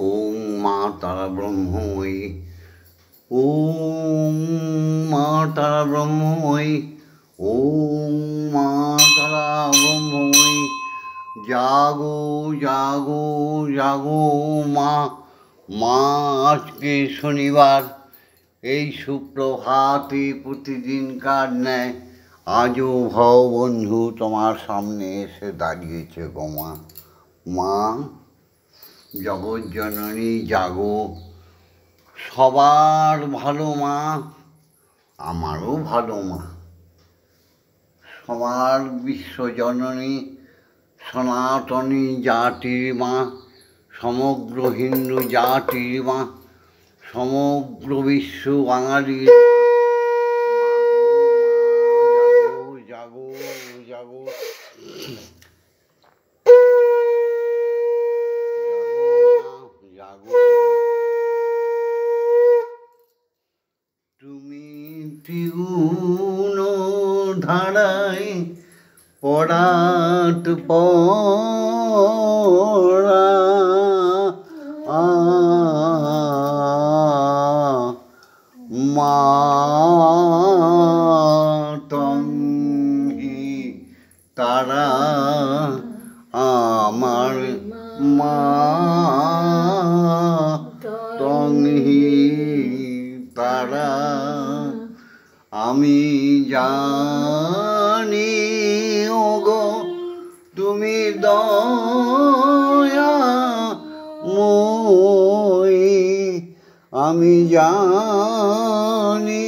ওম মা তারা ব্রহ্মময়ী। ওম মা তারা ব্রহ্মময়ী। ওম মা তারা ব্রহ্মময়ী। জাগো জাগো জাগো মা। মা আজকে শনিবার, এই সুপ্রভাতে প্রতিদিনকার ন্যায় আজও ভববন্ধু তোমার সামনে এসে দাঁড়িয়েছে গো মা। মা জগৎজননী জাগো, সবার ভালো মা, আমারও ভালো মা। সবার বিশ্বজননী সনাতনী জাতির মা, সমগ্র হিন্দু জাতির মা, সমগ্র বিশ্ব বাঙালির জাগো জাগো জাগো। তুমি ত্রিগুণ ধারায় পরাত পরা, মাতঙ্গি তারা আমার মা, তঙ্গি তারা। আমি জানি ওগো তুমি দয়াময়ী, আমি জানি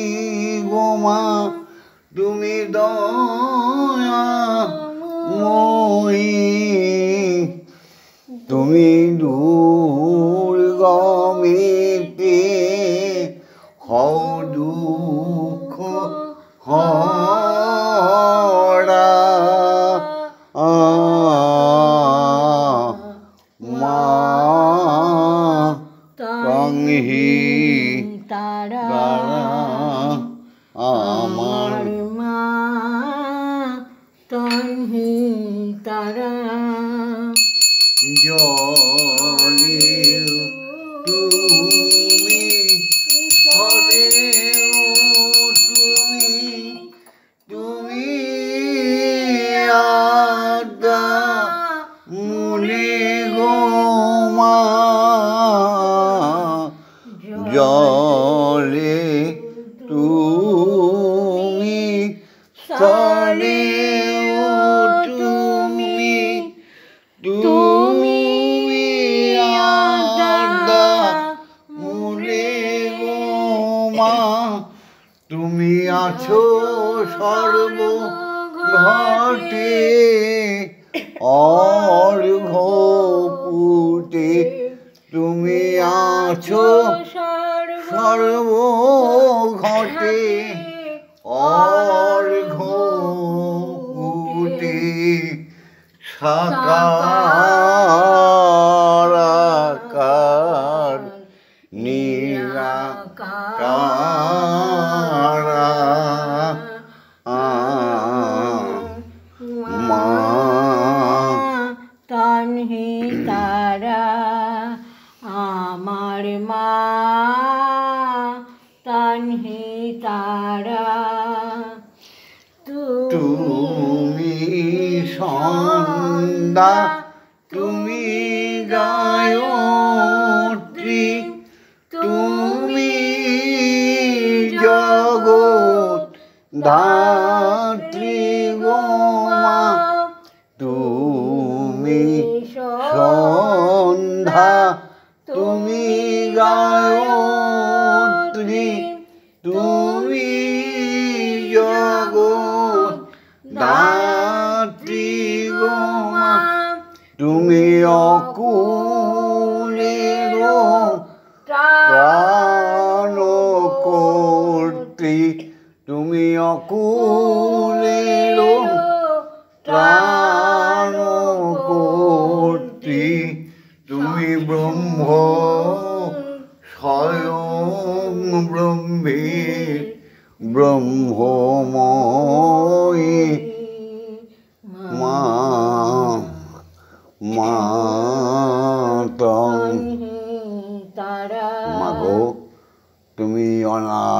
গো মা তুমি দয়াময়ী। তুমি দুর্গমেতে হও দুঃখ হরা, মা তঙ্গি তারা আমার মা, তঙ্গি তারা। জলে তুমি স্থলেও তুমি, তুমি আদা মুনে গো মা। জলে তুমি স্থলেও তুমি, তুমি আদা মুনে গো মা। তুমি আছো সর্ব ঘটে অর্ঘ্যপুটে, তুমি আছো সর্ব ঘটে অর্ঘ্যপুটে। সাকার আকার নিরাকার মা তঙ্গি তারা আমার মা, তঙ্গি তারা। তুমি সন্ধ্যা, তুমি গায়ত্রী, তুমি জগৎ ধাত্রী গো মা। তুমি সন্ধ্যা, তুমি গায়ত্রী, তুমি জগৎ ধাত্রী গো মা। তুমি অকুলের প্রাণকর্ত্রী, তুমি অকুলের প্রাণকর্ত্রী। তুমি ব্রহ্ম স্বয়ং ব্রহ্মের ব্রহ্মময়ী মা। মা তঙ্গি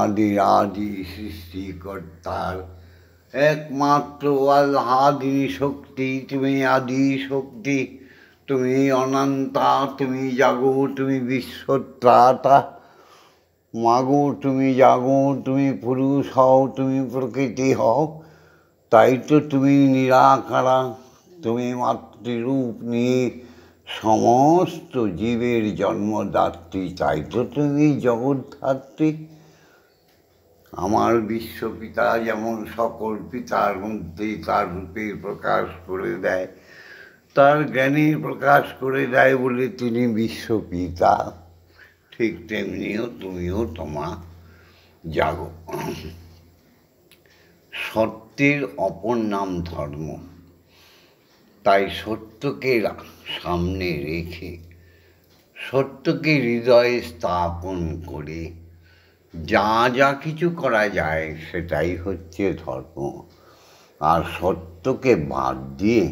আদির আদি সৃষ্টিকর্তার একমাত্র আল্লাহাদি শক্তি। তুমি আদি শক্তি, তুমি অনন্তা, তুমি জাগো, তুমি বিশ্বত্রাতা। মাগো তুমি জাগো, তুমি পুরুষ হও, তুমি প্রকৃতি হও। তাই তো তুমি নিরাকারা, তুমি মাতৃরূপ নিয়ে সমস্ত জীবের জন্মদাত্রী। তাই তো তুমি জগদ্ধাত্রী। আমার বিশ্বপিতা যেমন সকল পিতার মধ্যে তার রূপের প্রকাশ করে দেয়, তার জ্ঞানের প্রকাশ করে দেয় বলে তিনি বিশ্বপিতা, ঠিক তেমনিও তুমিও তোমার জাগো। সত্যের অপর নাম ধর্ম। তাই সত্যকে সামনে রেখে, সত্যকে হৃদয়ে স্থাপন করে যা যা কিছু করা যায় সেটাই হচ্ছে ধর্ম। আর সত্যকে বাদ দিয়ে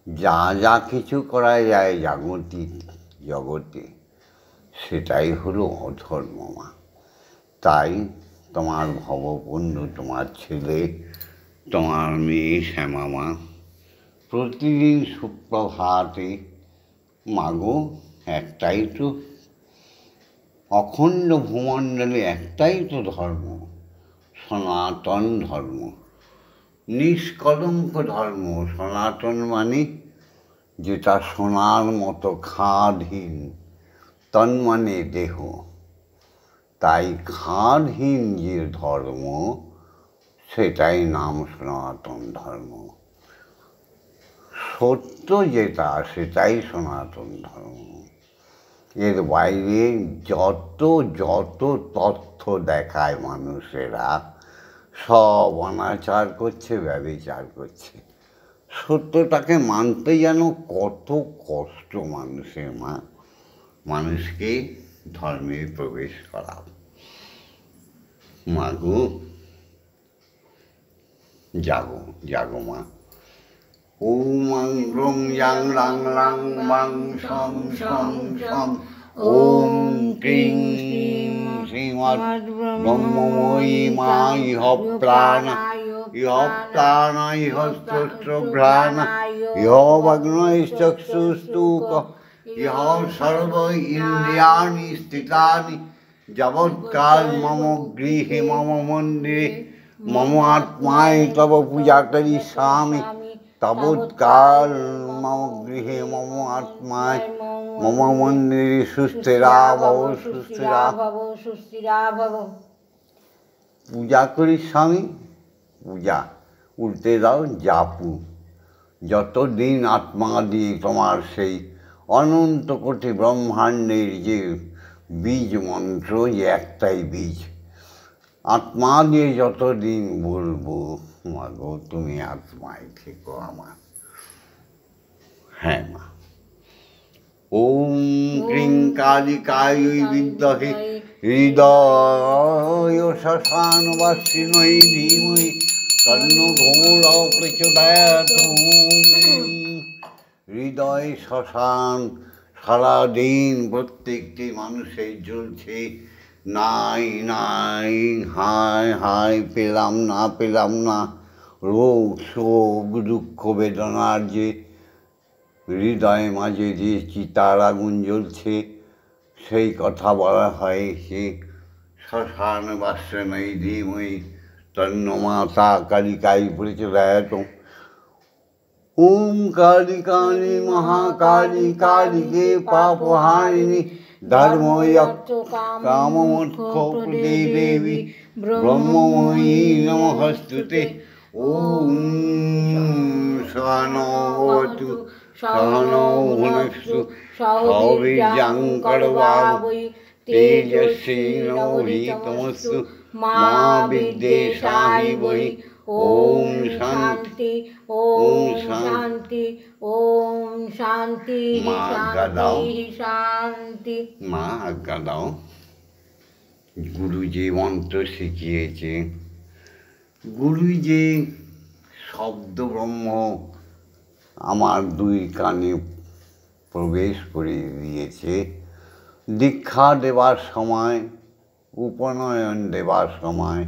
যা যা কিছু করা যায় জাগতিক জগতে সেটাই হলো অধর্ম মা। তাই তোমার ভববন্ধু, তোমার ছেলে, তোমার মেয়ে শ্যামা মা প্রতিদিন সুপ্রভাতে মাগো একটাই তো অখণ্ড ভূমণ্ডলে একটাই তো ধর্ম, সনাতন ধর্ম, নিষ্কলঙ্ক ধর্ম। সনাতন মানে যেটা সোনার মতো খাদহীন, তন মানে দেহ। তাই খাদহীন যে ধর্ম সেটাই নাম সনাতন ধর্ম। সত্য যেটা সেটাই সনাতন ধর্ম। এর বাইরে যত যত তথ্য দেখায় মানুষেরা সব অনাচার করছে, ব্যভিচার করছে। সত্যটাকে মানতে যেন কত কষ্ট মানুষের মা, মানুষকে ধর্মে প্রবেশ করা। মাগো জাগো, জাগো মা। ওম রং ইয়াং রাং রাং বাং সং সং সং। ওম ক্রিং শ্রীমৎ ব্রহ্মময়ী মা ইহ প্রাণ, ইহ প্রাণ, ইহ স্তোত্রঘ্রাণ, ইহ ভগ্নশ্চক্ষুস্তূক, ইহ সর্ব ইন্দ্রিয়াণি স্থিতানি। যাবৎকাল মম গৃহে মম মন্দিরে মম আত্মায় তব পূজা করিষ্যামি, তাবৎকাল মম গৃহে মম আত্মায় মম মন্দিরে সুস্থিরা ভব, সুস্থিরা ভব। পূজা করিষ্যামি। পূজা উল্টে দাও জাপু। যতদিন আত্মা দিয়ে তোমার সেই অনন্ত কোটি ব্রহ্মাণ্ডের যে বীজ মন্ত্র, যে একটাই বীজ, আত্মা দিয়ে যতদিন বলবো মাগো তুমি আত্মায় থেকো আমার। হ্যাঁ মা। ওম ক্রিং কালিকায় বিদ্মহে হৃদয় শ্মশানবাসিনী ধীমহি তন্নো ঘোর প্রচোদয়াৎ। হৃদয় শ্মশান সারাদিন প্রত্যেকটি মানুষের জ্বলছে। নাই নাই, হায় হায়, পেলাম না পেলাম না, রোগ শোক দুঃখ বেদনার যে হৃদয় মাঝে যে চিতার আগুন জ্বলছে, সেই কথা বলা হয় সে শ্মশান বাসনাই ধীমহি তন্নো মাতা কালিকায় প্রচোদয়াৎ। ওম কালিকানি মহাকালী কালিকে পাপহারিণী ধর্ময়ক্ত কামমোক্ষ প্রদে দেবী ব্রহ্মময়ী নমস্তুতে। ওম সহনৌ ভবতু সহনৌ ভুনক্তু সহ বীর্যং কর্বাবহৈ তেজস্বিনাবধীতমস্তু মা বিদ্বেষাহিবহি। ওম শান্তি, ওম শান্তি, ওম শান্তি, শান্তি শান্তি। মা আজ্ঞা দাও। গুরু যে মন্ত্র শিখিয়েছে, গুরু যে শব্দ ব্রহ্ম আমার দুই কানে প্রবেশ করে দিয়েছে, দীক্ষা দেবার সময় উপনয়ন দেবার সময়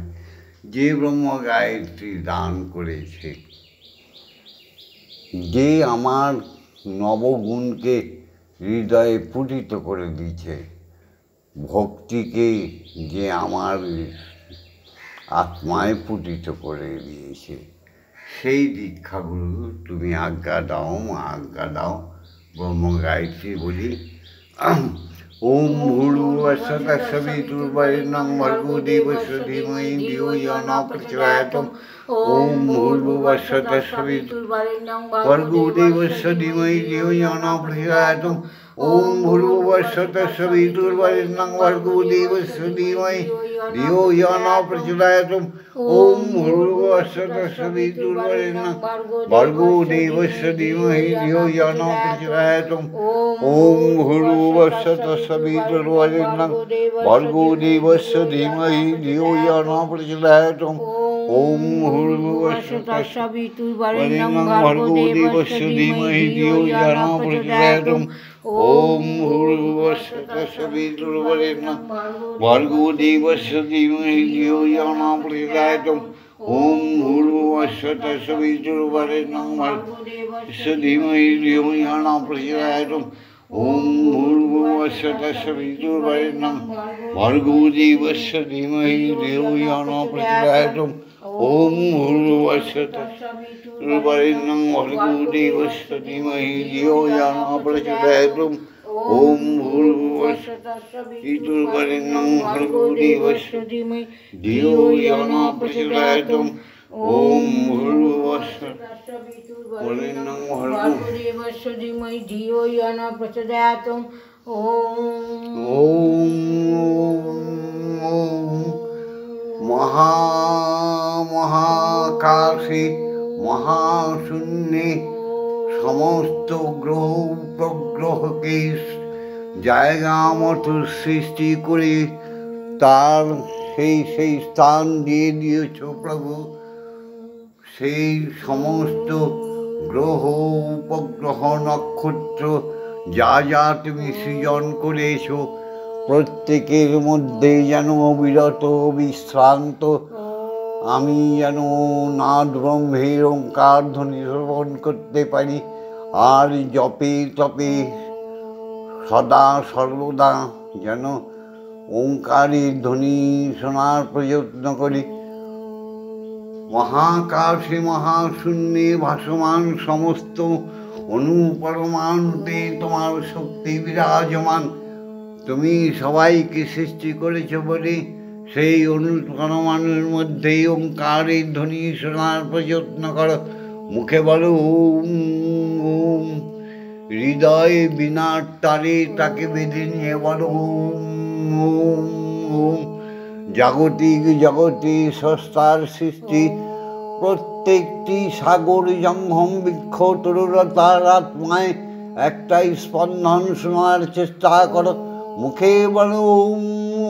যে ব্রহ্ম গায়ত্রী দান করেছে, যে আমার নবগুণকে হৃদয়ে পুটিত করে দিয়েছে, ভক্তিকে যে আমার আত্মায় পুটিত করে দিয়েছে, সেই দীক্ষাগুলো তুমি আজ্ঞা দাও, মা আজ্ঞা দাও। ব্রহ্ম গায়ত্রী বলি। ওম ভূর্ভুবস্সুঃ তৎসবিতুর্বরেণ্যং ভর্গো দেবস্য ধীমহি ধিয়ো ইয়ো নঃ প্রচোদয়াৎ। ওম ভূর্ভুবস্সুঃ তৎসবিতুর্বরেণ্যং ভর্গো দেবস্য ধীমহি ধিয়ো ইয়ো নঃ প্রচোদয়াৎ। ওম ভূর্ভুবস্সুঃ তৎসবিতুর্বরেণ্যং ভর্গো দেবস্য ধীমহি ধিয়ো ইয়ো নঃ প্রচোদয়াৎ। ওম ভূর্ভুবস্সুঃ তৎসবিতুর্বরেণ্যং ভর্গো দেবস্য ধীমহি ধিয়ো ইয়ো নঃ প্রচোদয়াৎ। ওম ভূর্ভুবস্সুঃ তৎসবিতুর্বরেণ্যং ভর্গো দেবস্য ধীমহি ধিয়ো ইয়ো নঃ প্রচোদয়াৎ। ওম ভূর্ভুবস্সুঃ তৎসবিতুর্বরেণ্যং ভর্গো দেবস্য ধীমহি ধিয়ো ইয়ো নঃ প্রচোদয়াৎ। ওম ভূর্ভুবস্সুঃ তৎসবিতুর্বরেণ্যং ভর্গো দেবস্য ধীমহি ধিয়ো ইয়ো নঃ প্রচোদয়াৎ। ওম ভূর্ভুবস্সুঃ তৎসবিতুর্বরেণ্যং ভর্গো দেবস্য ধীমহি ধিয়ো ইয়ো নঃ প্রচোদয়াৎ। ওম ভূর্ভুবস্সুঃ তৎসবিতুর্বরেণ্যং ভর্গো দেবস্য ধীমহি ধিয়ো ইয়ো নঃ প্রচোদয়াৎ। ওম ভূর্ভুবস্সুঃ তৎসবিতুর্বরেণ্যং ভর্গো দেবস্য ধীমহি ধিয়ো ইয়ো নঃ প্রচোদয়াৎ। ওম ভূর্ভুবস্সুঃ তৎসবিতুর্বরেণ্যং ভর্গো দেবস্য ধীমহি ধিয়ো ইয়ো নঃ প্রচোদয়াৎ। ওম ভূর্ভুবস্সুঃ তৎসবিতুর্বরেণ্যং ভর্গো দেবস্য ধীমহি ধিয়ো ইয়ো নঃ প্রচোদয়াৎ। ওম মহাকাশে মহাশূন্যে সমস্ত গ্রহ উপগ্রহকে জায়গা মতো সৃষ্টি করে তার সেই স্থান দিয়ে দিয়েছ প্রভু। সেই সমস্ত গ্রহ উপগ্রহ নক্ষত্র যা যা তুমি সৃজন করেছ, প্রত্যেকের মধ্যে যেন অবিরত বিশ্রান্ত আমি যেন নাদ ব্রহ্মের ওঙ্কার ধ্বনি শ্রবণ করতে পারি, আর জপে তপে সদা সর্বদা যেন ওঙ্কারের ধ্বনি শোনার প্রযত্ন করি। মহাকাশে মহাশূন্যে ভাসমান সমস্ত অনুপরমাণুতে তোমার শক্তি বিরাজমান। তুমি সবাইকে সৃষ্টি করেছ বলে সেই অনুপরমাণুর মধ্যেই ওঙ্কারের ধ্বনি শোনার প্রযত্ন করো। মুখে বলো ওম ওম, হৃদয়ে বিনার তারে তাকে বেঁধে নিয়ে বলো ওম ওম ওম। জাগতিক জগতে সস্তার সৃষ্টি, প্রত্যেকটি সাগর জঙ্গম বৃক্ষ তরুলতার আত্মায় একটাই স্পন্দন শোনার চেষ্টা করো। মুখে বলো ওম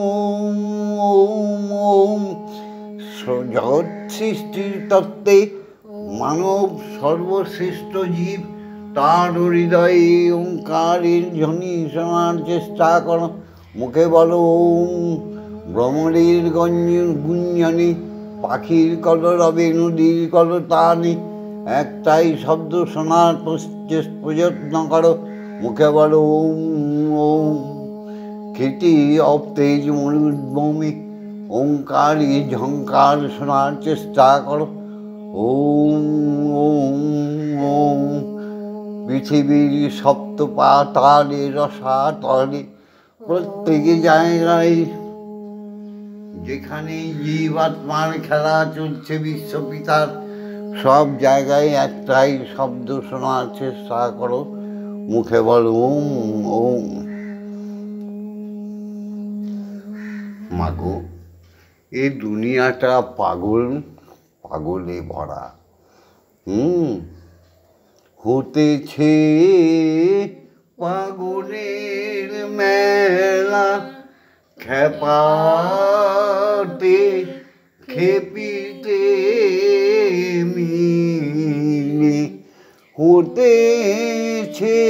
ওম ওম ওম। জগৎ সৃষ্টির তত্ত্বে মানব সর্বশ্রেষ্ঠ জীব, তার হৃদয়ে ওঙ্কারের ধ্বনি শোনার চেষ্টা করো। মুখে বলো ওম। ভ্রমরের গুঞ্জনে, পাখির কলরবে, নদীর কলতানে একটাই শব্দ শোনার প্রযত্ন করো। মুখে বলো ওম ওম। খ্যাতি অবতেজ মরুদ্ভূমি ওঙ্কারে ঝঙ্কার শোনার চেষ্টা করো। ওম ওম ওম। পৃথিবীর সপ্ত পাতালে রসাতলে প্রত্যেক জায়গায় যেখানে জীবাত্মার খেলা চলছে বিশ্বপিতার, সব জায়গায় একটাই শব্দ শোনার চেষ্টা করো। মুখে বলো ওম ওম। মাগো, এই দুনিয়াটা পাগলে ভরা। হতেছে পাগলের মেলা, খেপাতে খেপিতে মিলে। হতেছে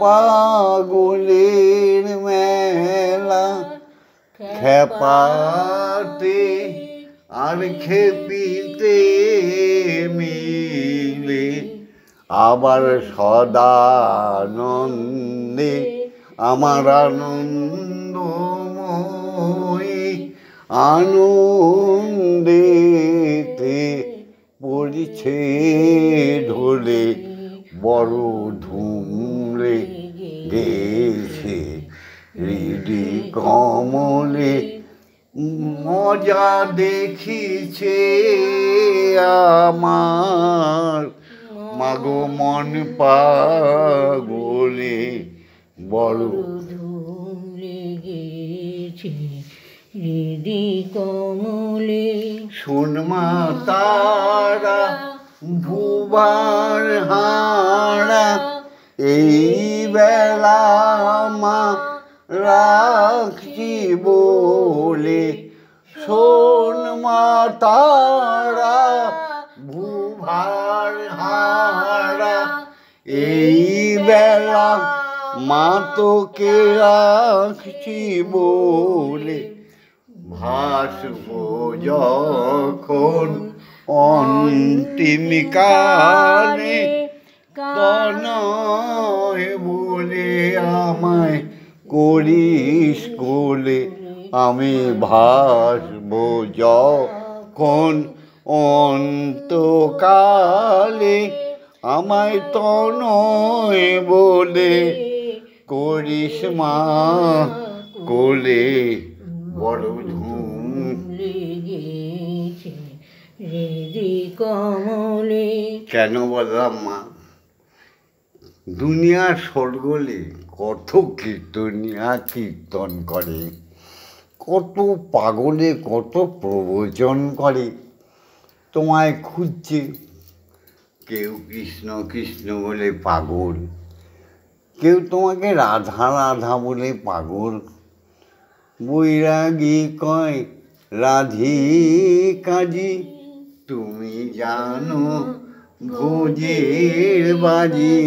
পাগলের মেলা, খেপাতে আর খেপিতে মিলে আবার সদানন্দে আমার আনন্দময়ী আনন্দেতে পড়ছে ঢোলে বড় ধুমরে গেছে হৃদি কমলে মজা দেখিছে আমার মাগো মন পাগলে বড় ধুম লেগেছে হৃদি কমলে। শোনমা তারা ভুবার হারা এই বেলা মা রাখছি বলে শোনমা তারা ভুভার হারা এই বেলা মা তোকে রাখছি বলে ভাসব যখন অন্তিম কালে তনয় বলে আমায় করিস কোলে আমি ভাসব যখন অন্তকালে আমায় তনয় বলে করিস মা কোলে বড় ধুম লেগেছে হৃদি কমলে। কেন বললাম মা, দুনিয়ার স্বর্গলে কত কীর্তনিয়া কীর্তন করে, কত পাগলে কত প্রবচন করে, তোমায় খুঁজছে। কেউ কৃষ্ণ কৃষ্ণ বলে পাগল, কেউ তোমাকে রাধা রাধা বলে পাগল, বৈরাগী কয় রাধিকাজি তুমি জানো ভোজের বাজি।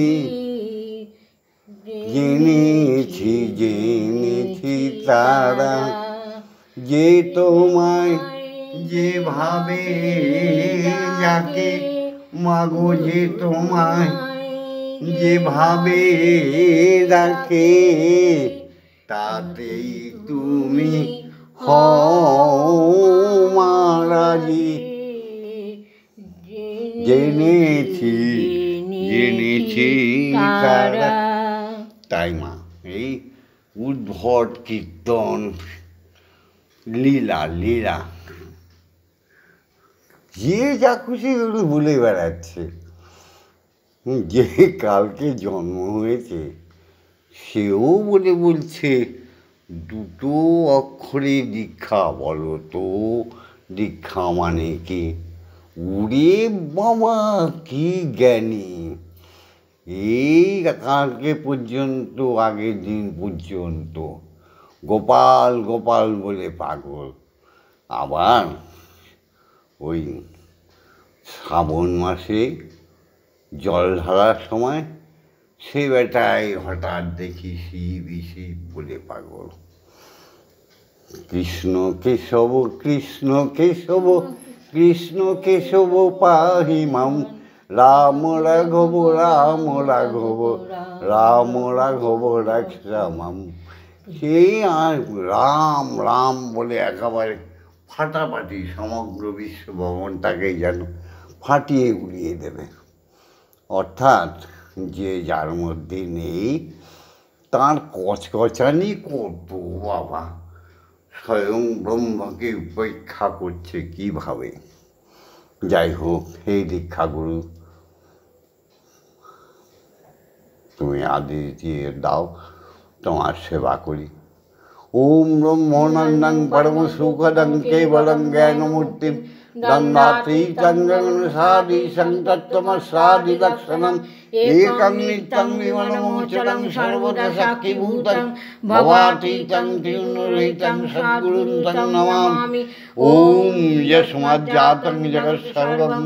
জেনেছি তারা যে তোমায় যেভাবে যাকে মাগো যে তোমায় যেভাবে রাখে তাতেই তুমি হও মারাজি। জেনেছি তারা। তাই মা, এই উদ্ভট কীর্তন লীলা লীলা যে যা খুশি ওগুলো ভুলে বেড়াচ্ছে। যে কালকে জন্ম হয়েছে সেও বলছে দুটো অক্ষরে দীক্ষা, বলো তো দীক্ষা মানে কি? উরে বাবা কি জ্ঞানী! এই কালকে পর্যন্ত, আগের দিন পর্যন্ত গোপাল গোপাল বলে পাগল, আবার ওই শ্রাবণ মাসে জল ঢালার সময় সে বেটায় হঠাৎ দেখি শিব শিব বলে পাগল। কৃষ্ণ কেশব কৃষ্ণ কেশব কৃষ্ণ কেশব পাহি মাম রাম রাঘব রাম রাঘব রাম রাঘব রাম। সেই আর রাম রাম বলে একেবারে ফাটাফাটি সমগ্র বিশ্ব ভবনটাকে যেন ফাটিয়ে উড়িয়ে দেবে। অর্থাৎ যে যার মধ্যে নেই তার কচকচানি কত বাবা, স্বয়ং ব্রহ্মকে উপেক্ষা করছে কিভাবে। যাই হোক, হে দীক্ষাগুরু, তুমি আদেশ দিয়ে দাও, তোমার সেবা করি। ওম ব্রহ্মনন্দং পরম সুখদং কেবলং জ্ঞানমূর্তিম দন্দাতীতং গগনসাদীশং তত্ত্বমস্যাদিলক্ষণম একং নিত্যং বিমলমোচরং সর্বদা সাক্ষীভূতং ভবাতীতং ত্রিগুণরহিতং সদ্গুরুং तं নমামি। ওম যস্মাজ্জাতং জগৎসর্বং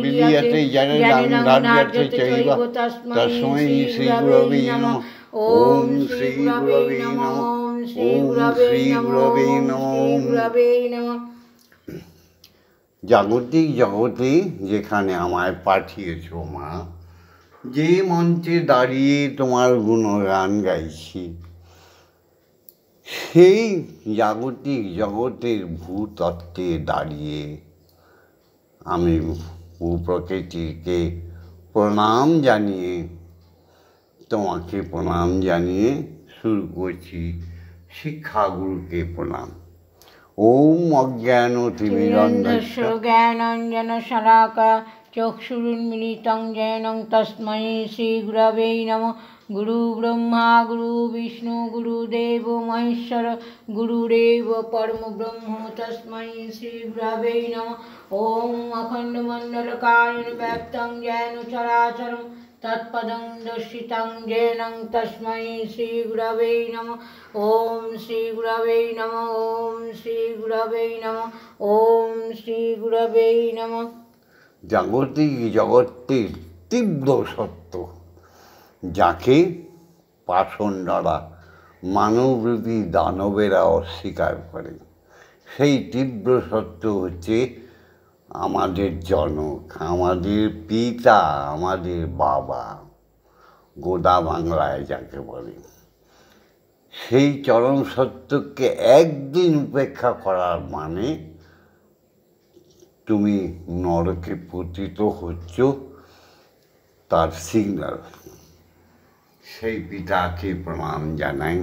বিলীয়তে জননাং ধার্যতে চৈব তস্मै শ্রীগুরবে নমঃ। ওম শ্রী গুরবে নমঃ। ওম শ্রী গুরবে নমঃ। ওম শ্রী গুরবে নমঃ। জাগতিক জগতে যেখানে আমায় পাঠিয়েছ মা, যে মঞ্চে দাঁড়িয়ে তোমার গুণগান গাইছি, সেই জাগতিক জগতের ভূতত্ত্বে দাঁড়িয়ে আমি ভূপ্রকৃতিকে প্রণাম জানিয়ে, তোমাকে প্রণাম জানিয়ে শুরু করছি শিক্ষাগুরুকে প্রণাম। ওম অজ্ঞানতিমিরন্ধস্য জ্ঞানাঞ্জনশলাকয়া চক্ষুरुन्मिलितं येन तस्मै श्रीगुरवे नमः। गुरुब्रह्मा गुरुविष्णु गुरुदेव महेश्वर गुरुरेव परमब्रह्म तस्मै श्रीगुरवे नमः। ॐ अखण्डमण्डलकारेण व्याप्तं येन चराचरं तत्पदं दर्शितं येन तस्मै श्रीगुरवे नमः। ॐ श्रीगुरवे नमः। ॐ श्रीगुरवे नमः। ॐ श्रीगुरवे नमः। জাগতিক জগতের তীব্র সত্য, যাকে পাষণ্ডরা মানবরূপী দানবেরা অস্বীকার করে, সেই তীব্র সত্য হচ্ছে আমাদের জনক, আমাদের পিতা, আমাদের বাবা, গোদা বাংলায় যাকে বলে। সেই চরম সত্যকে একদিন উপেক্ষা করার মানে তুমি নরকে পতিত হচ্ছ, তার সিগন্যাল। সেই পিতাকে প্রণাম জানাই।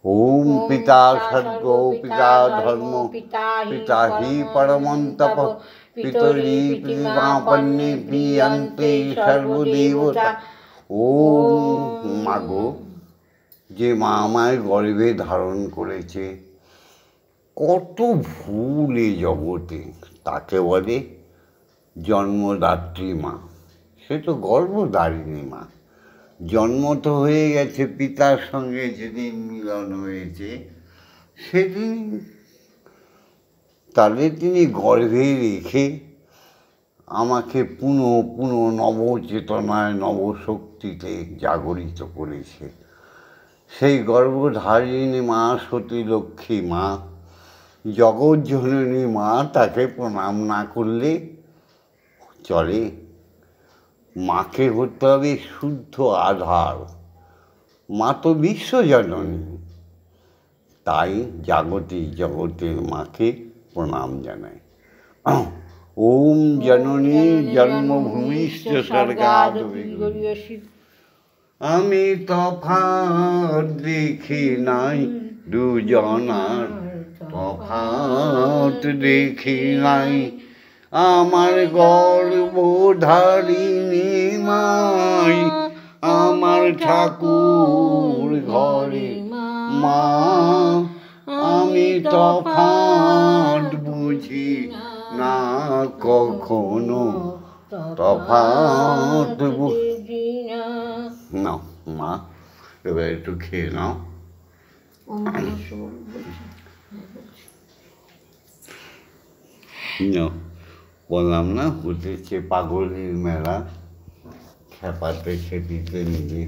ওম পিতা স্বর্গ পিতা ধর্ম পিতা হি পরমং তপ পিতরি পৃথিবীমাপন্নে প্রিয়ন্তে সর্বদেবতা। ওম মাগো, যে মা আমায় গর্ভে ধারণ করেছে, কত ভুল এই জগতে, তাকে বলে জন্মদাত্রী মা। সে তো গর্ভধারিণী মা। জন্ম তো হয়ে গেছে, পিতার সঙ্গে যেদিন মিলন হয়েছে সেদিন তাহলে তিনি গর্ভে রেখে আমাকে পুনঃ পুনঃ নবচেতনায় নবশক্তিতে জাগরিত করেছে। সেই গর্ভধারিণী মা, সতী লক্ষ্মী মা, জগৎজননী মা, তাকে প্রণাম না করলে চলে। মাকে হতে হবে শুদ্ধ আধার। মা তো বিশ্বজননী, তাই জাগতিক জগতের মাকে প্রণাম জানাই। ওম জননী জন্মভূমিশ্চ স্বর্গাদপি গরীয়সী। আমি তফাৎ দেখি নাই দুজনার, তফাৎ দেখি নাই আমার গর্ভধারিণী মাই, আমার ঠাকুর ঘরে মা। আমি তফাৎ বুঝি না কখনো, তফাৎ বুঝি না। মা এবার একটু খেয়ে নাও। বললাম না, হতেছে পাগলের মেলা, খেপাতে খেপিতে নিয়ে।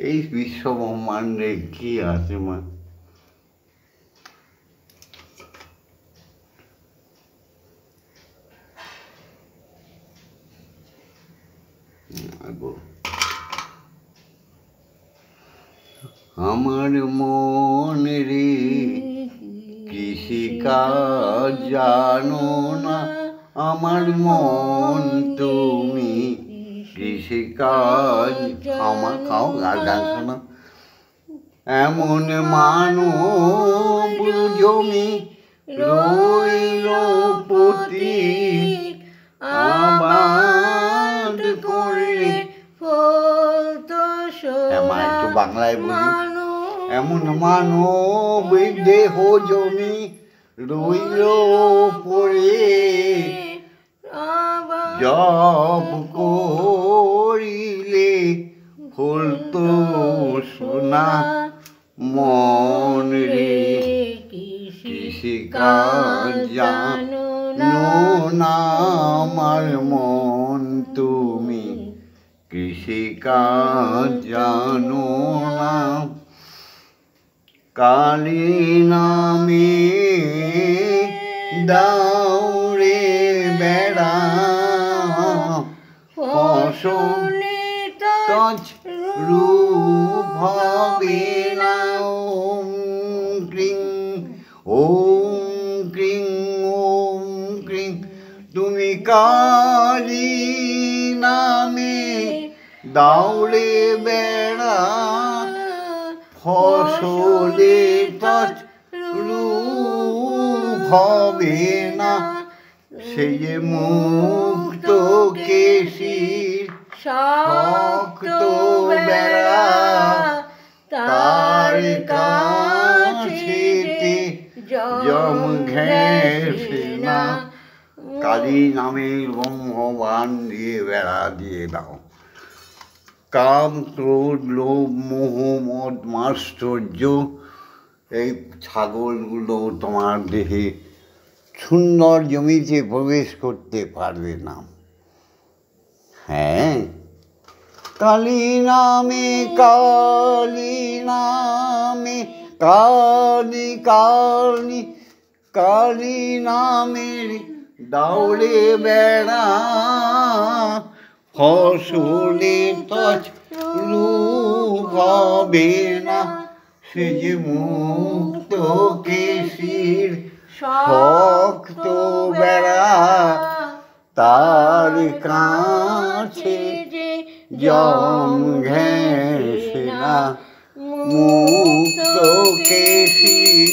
এই বিশ্ব ব্রহ্মাণ্ডে কি আছে মা? আমার মন রে কৃষিকাজ জানো না, আমার মন তুমি কৃষিকাজ। আমার খাও আর গান শোনো। এমন মানব জমি রইল পতি, আবাদ করলে একটু বাংলায় বলি। এমন মানব দেহ জমি রইল পড়ে, জব করিলে ফলতো সোনা। মন রে কৃষিকাজ জানো না, আমার মন তুমি কৃষিকাজ জানো না, কালী নামে দাউরে বেড়া, ফসলে তজ রূপ হবে না। ওম ক্রিং ওম ক্রিং ওম ক্রিং, তুমি কালী নামে দাউরে বেড়া, ফসলে তজ রূপ হবে না। সে যে মুক্ত কেশির শক্ত বেড়া, তার কাছেতে জম ঘেঁষে না। কালী নামে ব্রহ্মবান দিয়ে বেড়া দিয়ে দাও। কাম ক্রোধ লোভ মোহ মদ মাশ্চর্য, এই ছাগলগুলো তোমার দেহে সুন্দর জমিতে প্রবেশ করতে পারবে না। হ্যাঁ, কালী নামে কালী নামে কালী কালী কালী নামের দাউড়ে বেড়া, ফসলে তজ রূপ হবে না। সে যে মুক্ত কেশির শক্ত বেড়া, তার কাছে জম ঘেঁষে না। মুক্ত কেশির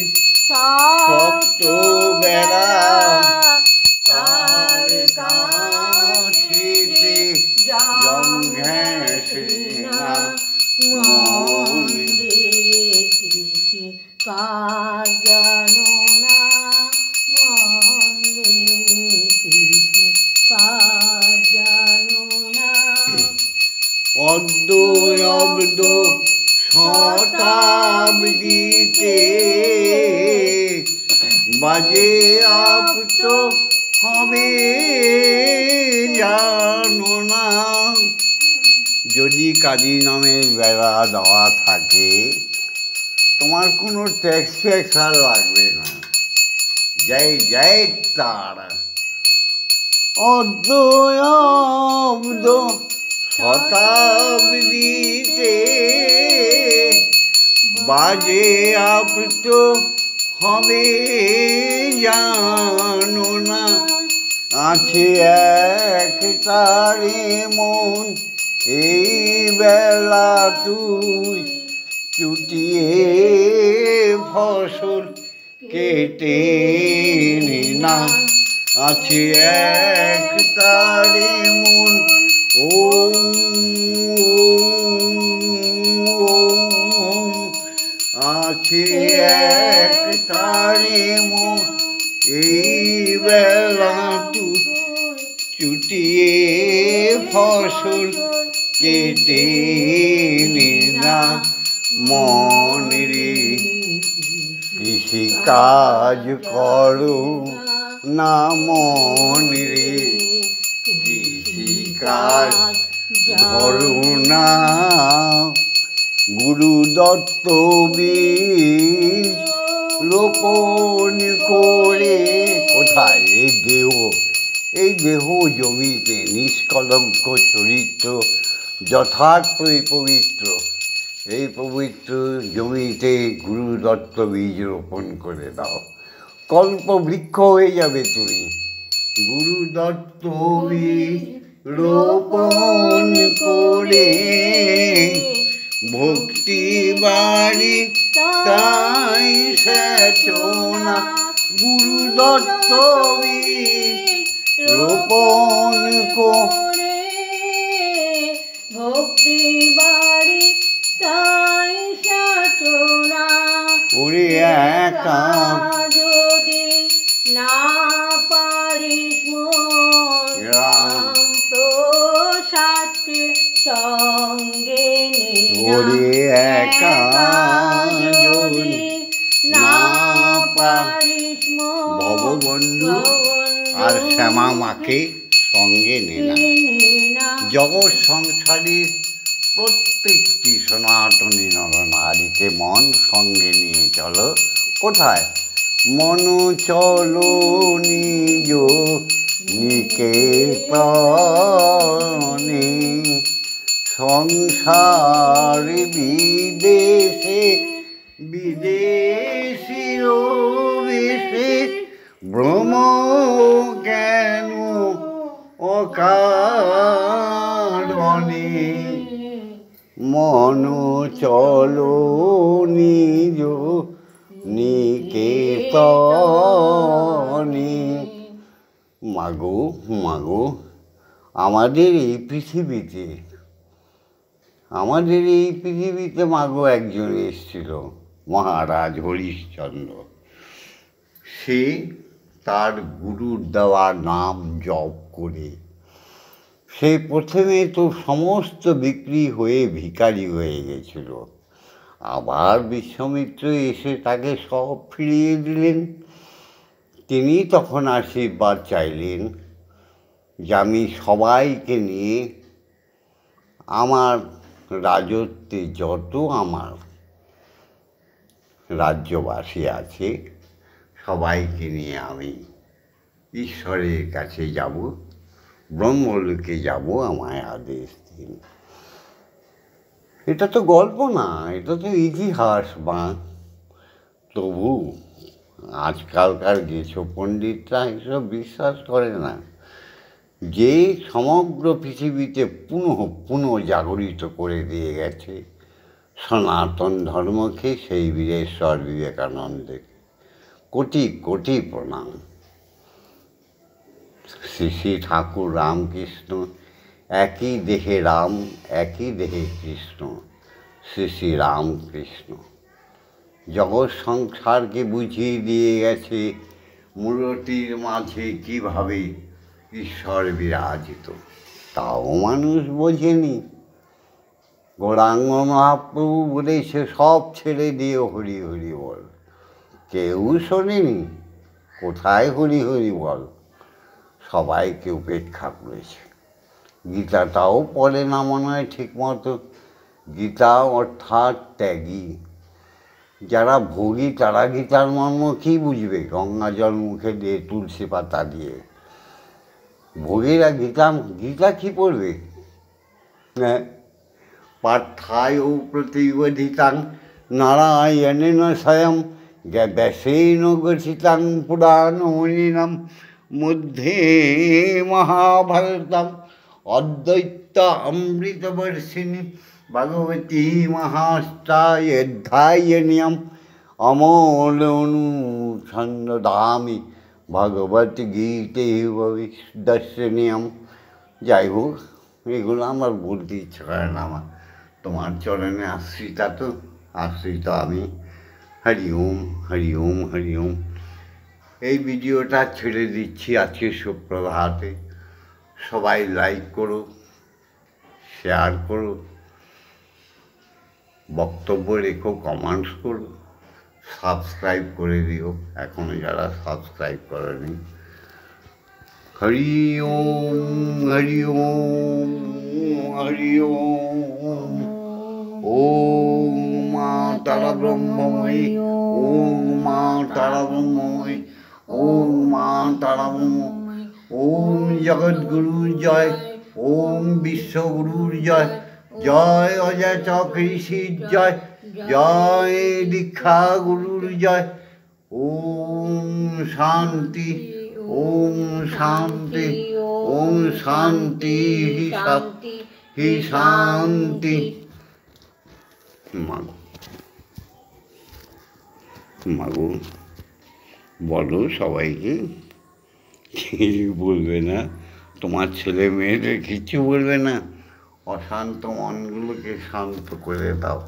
শক্ত বেড়া, তার কাছে জম ঘেঁষে না। মন কাজ জানো না, মন কাজ জানো না। অদ্য অব্দ শতাব্দীতে বাজে আপ্ত হবে জানো না। যদি কালী নামের বেড়া দেওয়া থাকে, তোমার কোনো ট্যাক্স ফ্যাক্স আর লাগবে না। জয় জয় তারা। অদ্য অব্দ শতাব্দীতে বাজে আপ্ত হবে জানো না। আছে এক তারে মন, এই বেলা তুই চুটিয়ে ফসল কেটে নে না। আছে এক তারে মন, ওম ওম, আছে এক তারে মন, এই বেলা তুই চুটিয়ে ফসল কেটে নে না। মন রে কৃষিকাজ করো না, মন রে কৃষিকাজ ধরো না। গুরু দত্ত বীজ রোপণ করে কোথায়? এই দেহ জমিতে নিষ্কলঙ্ক চরিত্র যথার্থই পবিত্র। এই পবিত্র জমিতে গুরু দত্ত বীজ রোপণ করে দাও, কল্প বৃক্ষ হয়ে যাবে তুমি। গুরু দত্ত বীজ রোপণ করে ভক্তি বাড়ি তাই সেচনা। গুরু দত্ত বীজ রোপণ করে ভক্তি বাড়ি তাই সাচনা। ওরে একা যদি না পারিস মোর রাম প্রসাদকে সঙ্গে নে। ওরে একা যদি না পারিস মোর ভববন্ধু আর শ্যামা মাকে সঙ্গে নে না। জগৎ সংসারের প্রত্যেকটি সনাতনী নরনারীকে মন সঙ্গে নিয়ে চলো। কোথায়? মন চলো নিজ নিকেতনে, সংসার বিদেশে বিদেশির বেশে ভ্রম কেন অকারণে। মন চলো নিজ নিকেতনে। মাগো মাগো, আমাদের এই পৃথিবীতে মাগো একজন এসেছিল, মহারাজ হরিশ্চন্দ্র। সে তার গুরুর দেওয়া নাম জপ করে সে প্রথমে তো সমস্ত বিক্রি হয়ে ভিখারি হয়ে গেছিল। আবার বিশ্বমিত্র এসে তাকে সব ফিরিয়ে দিলেন। তিনি তখন আশীর্বাদ চাইলেন যে আমি সবাইকে নিয়ে আমার রাজত্বে যত আমার রাজ্যবাসী আছে সবাইকে নিয়ে আমি ঈশ্বরের কাছে যাব, ব্রহ্মলোকে যাব, আমায় আদেশ দিন। এটা তো গল্প না, এটা তো ইতিহাস বা। তবু আজকালকার যেসব পণ্ডিতরা এসব বিশ্বাস করে না, যে সমগ্র পৃথিবীতে পুনঃ জাগরিত করে দিয়ে গেছে সনাতন ধর্মকে, সেই বীরেশ্বর বিবেকানন্দকে কোটি কোটি প্রণাম। শ্রী শ্রী ঠাকুর রামকৃষ্ণ, একই দেহে রাম একই দেহে কৃষ্ণ, শ্রী শ্রী রামকৃষ্ণ জগৎ সংসারকে বুঝিয়ে দিয়ে গেছে মূর্তির মাঝে কীভাবে ঈশ্বর বিরাজিত। তাও মানুষ বোঝেনি। গৌরাঙ্গ মহাপ্রভু বলেছে সব ছেড়ে দিয়ে হরি হরি বল। কেউ শোনেনি। কোথায় হরি হরি বল? সবাইকে উপেক্ষা করেছে। গীতাটাও পড়ে না মনে হয় ঠিক মতো। গীতা অর্থাৎ ত্যাগী। যারা ভোগী তারা গীতার মর্ম কী বুঝবে? গঙ্গা জল মুখে দিয়ে তুলসী পাতা দিয়ে। ভোগীরা গীতা কী পড়বে? হ্যাঁ, পার্থায় প্রতিবোধিতাং নারায়ণেন স্বয়ং ব্যাসেন গঠিতাং পুরাণমণিনাম মধ্যে মহাভারতম অদ্বৈত অমৃতবর্ষিণী ভগবতী মহাষ্টাধ্যায়িনীয়ম অমল অনুসন্ধামি ভগবদ্গীতে দর্শনীয়ম। যাই হোক, এগুলো আমার বলতে ইচ্ছে করে না। আমার তোমার চরণে আশ্রিত আমি। হরি ওম হরি ওম হরি ওম। এই ভিডিওটা ছেড়ে দিচ্ছি আজকে সুপ্রভাতে। সবাই লাইক করো, শেয়ার করো, বক্তব্য রেখো, কমেন্টস করো, সাবস্ক্রাইব করে দিও এখনও যারা সাবস্ক্রাইব করেনি। হরি ওম হরি ওম হরি ওম। ওম মা তারা ব্রহ্মময়ী, ওম মা তারা ব্রহ্মময়ী, ওম মা তারা ব্রহ্মময়ী। ওম জগৎগুরুর জয়, ওম বিশ্বগুরুর জয়, জয় অজয় চক্রঋষির জয়, জয় দীক্ষা গুরুর জয়। ওম শান্তি, ওম শান্তি, ওম শান্তি হি শান্তি। মাগো বলো সবাইকে, কিছু বলবে না? তোমার ছেলে মেয়েদের কিছু বলবে না? অশান্ত মনগুলোকে শান্ত করে দাও।